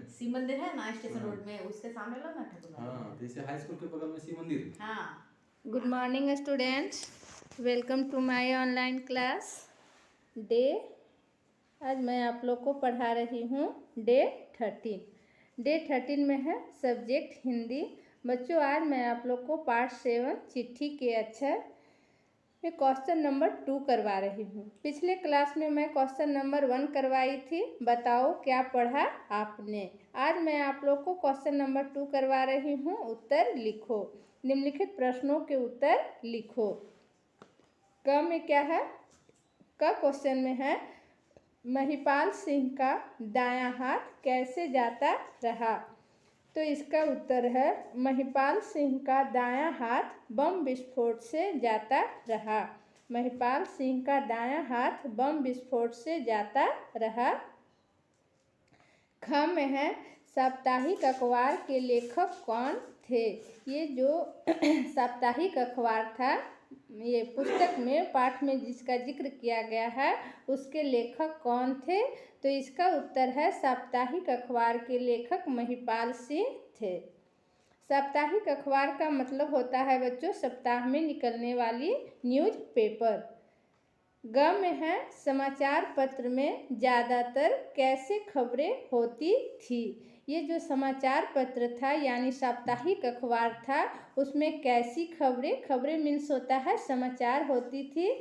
शिव मंदिर है ना स्टेशन रोड में, उसके सामने लो ना ठाकुर। हाँ, जैसे हाई स्कूल के बगल में शिव मंदिर। हाँ। Good morning students, welcome to my online class day. आज मैं आप लोग को पढ़ा रही हूँ डे 13 में है सब्जेक्ट हिंदी। बच्चों, आज मैं आप लोग को पार्ट 7 चिट्ठी के अक्षर में क्वेश्चन नंबर 2 करवा रही हूँ। पिछले क्लास में मैं क्वेश्चन नंबर 1 करवाई थी। बताओ क्या पढ़ा आपने। आज मैं आप लोग को क्वेश्चन नंबर 2 करवा रही हूँ। उत्तर लिखो। निम्नलिखित प्रश्नों के उत्तर लिखो। क में क्या है? क क्वेश्चन में है महिपाल सिंह का दायां हाथ कैसे जाता रहा। तो इसका उत्तर है महिपाल सिंह का दायां हाथ बम विस्फोट से जाता रहा। महिपाल सिंह का दायां हाथ बम विस्फोट से जाता रहा। ख में है साप्ताहिक अखबार के लेखक कौन थे। ये जो साप्ताहिक अखबार था, ये पुस्तक में पाठ में जिसका जिक्र किया गया है, उसके लेखक कौन थे। तो इसका उत्तर है साप्ताहिक अखबार के लेखक महिपाल सिंह थे। साप्ताहिक अखबार का मतलब होता है बच्चों सप्ताह में निकलने वाली न्यूज़पेपर। ग में है समाचार पत्र में ज़्यादातर कैसे खबरें होती थी। ये जो समाचार पत्र था यानी साप्ताहिक अखबार था, उसमें कैसी खबरें मीन्स होता है समाचार होती थी।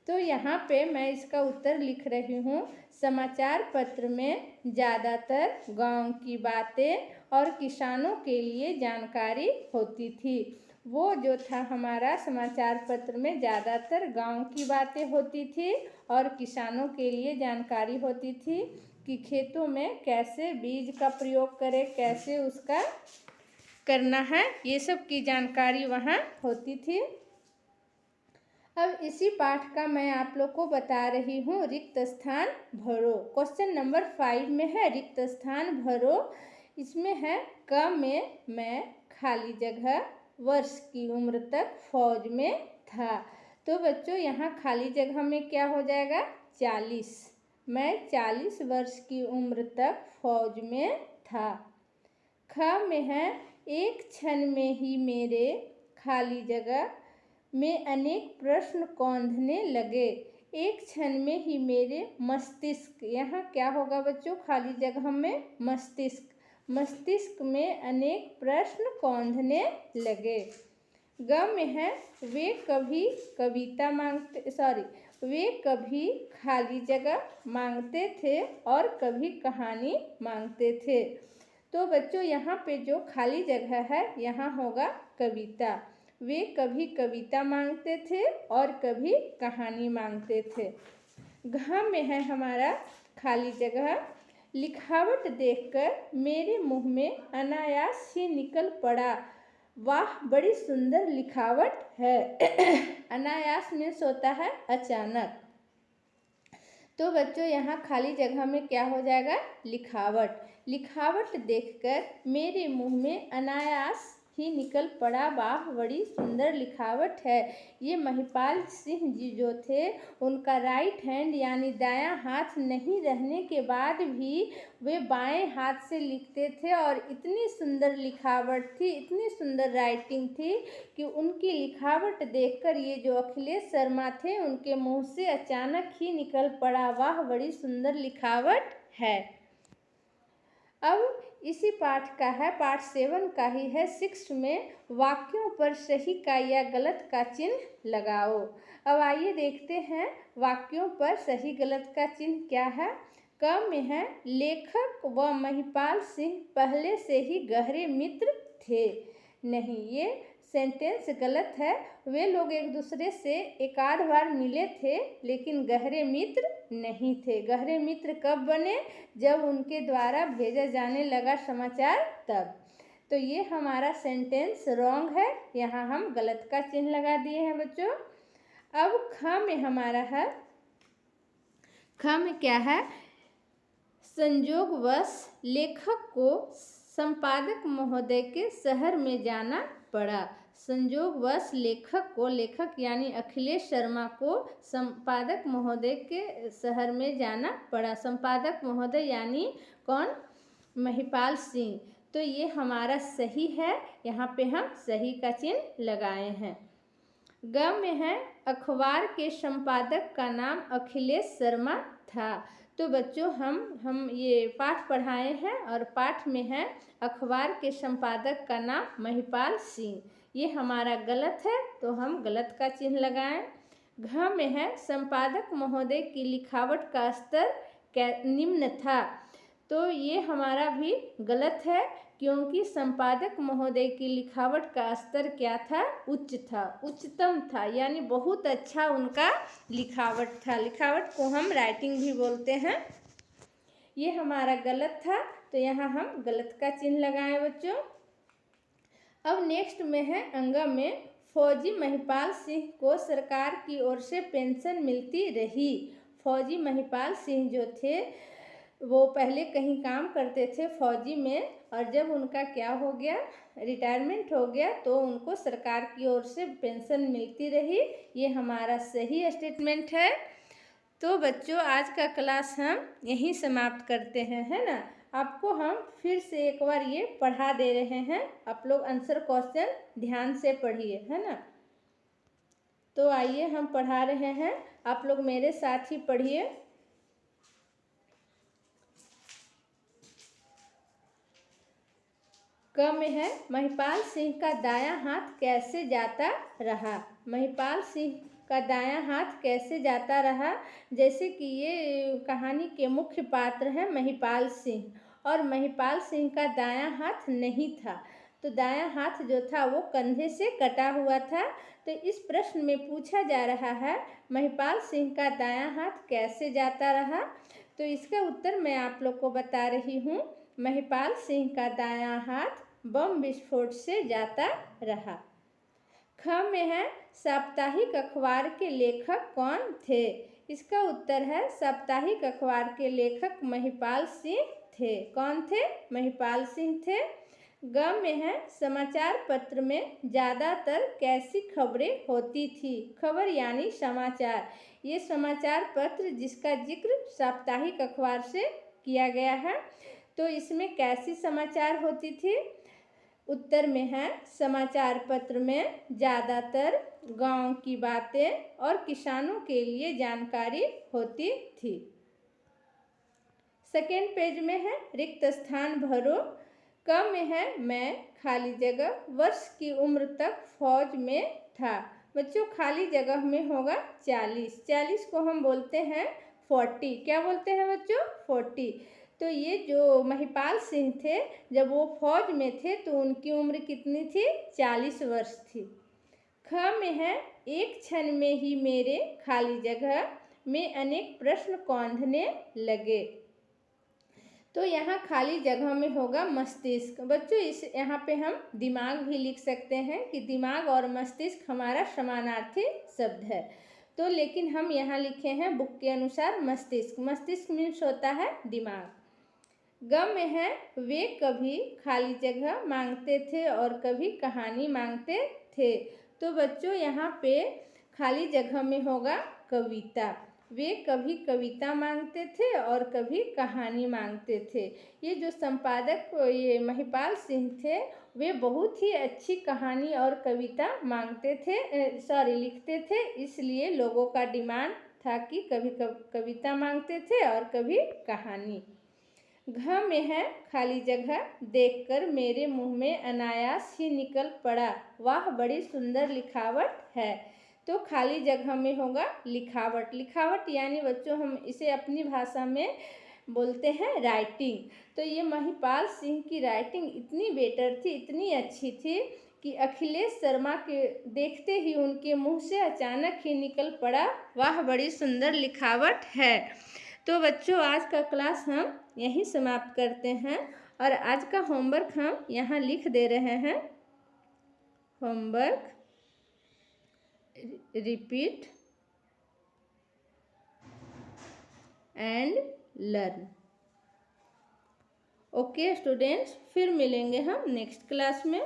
तो यहाँ पे मैं इसका उत्तर लिख रही हूँ। समाचार पत्र में ज़्यादातर गांव की बातें और किसानों के लिए जानकारी होती थी। वो जो था हमारा समाचार पत्र में ज़्यादातर गांव की बातें होती थी और किसानों के लिए जानकारी होती थी कि खेतों में कैसे बीज का प्रयोग करें, कैसे उसका करना है, ये सब की जानकारी वहाँ होती थी। अब इसी पाठ का मैं आप लोग को बता रही हूँ रिक्त स्थान भरो। क्वेश्चन नंबर 5 में है रिक्त स्थान भरो। इसमें है क में मैं खाली जगह वर्ष की उम्र तक फौज में था। तो बच्चों यहाँ खाली जगह में क्या हो जाएगा 40। मैं 40 वर्ष की उम्र तक फौज में था। ख में है एक क्षण में ही मेरे खाली जगह में अनेक प्रश्न कौंधने लगे। एक क्षण में ही मेरे मस्तिष्क, यहाँ क्या होगा बच्चों खाली जगह में मस्तिष्क में अनेक प्रश्न कौंधने लगे। ग में है वे कभी खाली जगह मांगते थे और कभी कहानी मांगते थे। तो बच्चों यहाँ पे जो खाली जगह है यहाँ होगा कविता। वे कभी कविता मांगते थे और कभी कहानी मांगते थे। घ में है हमारा खाली जगह लिखावट देखकर मेरे मुंह में अनायास ही निकल पड़ा, वाह बड़ी सुंदर लिखावट है। अनायास मीन्स होता है अचानक। तो बच्चों यहाँ खाली जगह में क्या हो जाएगा लिखावट देखकर मेरे मुंह में अनायास ही निकल पड़ा, वाह बड़ी सुंदर लिखावट है। ये महिपाल सिंह जी जो थे उनका राइट हैंड यानी दायां हाथ नहीं रहने के बाद भी वे बाएं हाथ से लिखते थे और इतनी सुंदर लिखावट थी, इतनी सुंदर राइटिंग थी कि उनकी लिखावट देखकर ये जो अखिलेश शर्मा थे उनके मुंह से अचानक ही निकल पड़ा, वाह बड़ी सुंदर लिखावट है। अब इसी पाठ का है पार्ट 7 का ही है 6 में वाक्यों पर सही का या गलत का चिन्ह लगाओ। अब आइए देखते हैं वाक्यों पर सही गलत का चिन्ह क्या है। क में है लेखक व महिपाल सिंह पहले से ही गहरे मित्र थे। नहीं, ये सेंटेंस गलत है। वे लोग एक दूसरे से एक आध बार मिले थे लेकिन गहरे मित्र नहीं थे। गहरे मित्र कब बने? जब उनके द्वारा भेजा जाने लगा समाचार तब। तो ये हमारा सेंटेंस रॉन्ग है, यहाँ हम गलत का चिन्ह लगा दिए हैं बच्चों। अब ख में हमारा है, ख में क्या है संयोगवश लेखक को संपादक महोदय के शहर में जाना पड़ा। संयोगवश लेखक यानी अखिलेश शर्मा को संपादक महोदय के शहर में जाना पड़ा। संपादक महोदय यानी कौन? महिपाल सिंह। तो ये हमारा सही है, यहाँ पे हम सही का चिन्ह लगाए हैं। ग में है अखबार के संपादक का नाम अखिलेश शर्मा था। तो बच्चों हम ये पाठ पढ़ाए हैं और पाठ में है अखबार के संपादक का नाम महिपाल सिंह। ये हमारा गलत है, तो हम गलत का चिन्ह लगाएं। घ में है संपादक महोदय की लिखावट का स्तर निम्न था। तो ये हमारा भी गलत है, क्योंकि संपादक महोदय की लिखावट का स्तर क्या था? उच्च था, उच्चतम था, यानी बहुत अच्छा उनका लिखावट था। लिखावट को हम राइटिंग भी बोलते हैं। ये हमारा गलत था, तो यहाँ हम गलत का चिन्ह लगाएं बच्चों। अब नेक्स्ट में है अंग में फौजी महिपाल सिंह को सरकार की ओर से पेंशन मिलती रही। फौजी महिपाल सिंह जो थे वो पहले कहीं काम करते थे फौजी में, और जब उनका क्या हो गया, रिटायरमेंट हो गया, तो उनको सरकार की ओर से पेंशन मिलती रही। ये हमारा सही स्टेटमेंट है। तो बच्चों आज का क्लास हम यहीं समाप्त करते हैं, है ना। आपको हम फिर से एक बार ये पढ़ा दे रहे हैं, आप लोग आंसर क्वेश्चन ध्यान से पढ़िए, है ना। तो आइए हम पढ़ा रहे हैं, आप लोग मेरे साथ ही पढ़िए। क में है महिपाल सिंह का दायां हाथ कैसे जाता रहा। महिपाल सिंह का दायां हाथ कैसे जाता रहा, जैसे कि ये कहानी के मुख्य पात्र हैं महिपाल सिंह, और महिपाल सिंह का दायां हाथ नहीं था, तो दायां हाथ जो था वो कंधे से कटा हुआ था। तो इस प्रश्न में पूछा जा रहा है महिपाल सिंह का दायां हाथ कैसे जाता रहा। तो इसका उत्तर मैं आप लोग को बता रही हूँ। महिपाल सिंह का दायां हाथ बम विस्फोट से जाता रहा। ख में है साप्ताहिक अखबार के लेखक कौन थे। इसका उत्तर है साप्ताहिक अखबार के लेखक महिपाल सिंह थे। कौन थे? महिपाल सिंह थे। ग में है समाचार पत्र में ज़्यादातर कैसी खबरें होती थी। खबर यानी समाचार। ये समाचार पत्र जिसका जिक्र साप्ताहिक अखबार से किया गया है, तो इसमें कैसी समाचार होती थी। उत्तर में है समाचार पत्र में ज़्यादातर गांव की बातें और किसानों के लिए जानकारी होती थी। सेकेंड पेज में है रिक्त स्थान भरो। क में है मैं खाली जगह वर्ष की उम्र तक फौज में था। बच्चों खाली जगह में होगा 40। 40 को हम बोलते हैं 40। क्या बोलते हैं बच्चों? 40। तो ये जो महिपाल सिंह थे जब वो फौज में थे तो उनकी उम्र कितनी थी? 40 वर्ष थी। ख में है एक क्षण में ही मेरे खाली जगह में अनेक प्रश्न कौंधने लगे। तो यहाँ खाली जगह में होगा मस्तिष्क। बच्चों इस यहाँ पे हम दिमाग भी लिख सकते हैं कि दिमाग और मस्तिष्क हमारा समानार्थी शब्द है। तो लेकिन हम यहाँ लिखे हैं बुक के अनुसार मस्तिष्क। मस्तिष्क मीन्स होता है दिमाग। ग में है वे कभी खाली जगह मांगते थे और कभी कहानी मांगते थे। तो बच्चों यहाँ पे खाली जगह में होगा कविता। वे कभी कविता मांगते थे और कभी कहानी मांगते थे। ये जो संपादक ये महिपाल सिंह थे वे बहुत ही अच्छी कहानी और कविता मांगते थे, लिखते थे, इसलिए लोगों का डिमांड था कि कभी कविता मांगते थे और कभी कहानी। घ में है खाली जगह देखकर मेरे मुंह में अनायास ही निकल पड़ा, वाह बड़ी सुंदर लिखावट है। तो खाली जगह में होगा लिखावट। लिखावट यानी बच्चों हम इसे अपनी भाषा में बोलते हैं राइटिंग। तो ये महिपाल सिंह की राइटिंग इतनी बेटर थी, इतनी अच्छी थी कि अखिलेश शर्मा के देखते ही उनके मुंह से अचानक ही निकल पड़ा, वाह बड़ी सुंदर लिखावट है। तो बच्चों आज का क्लास हम यहीं समाप्त करते हैं और आज का होमवर्क हम यहाँ लिख दे रहे हैं। Homework repeat and learn. Okay students, फिर मिलेंगे हम नेक्स्ट क्लास में।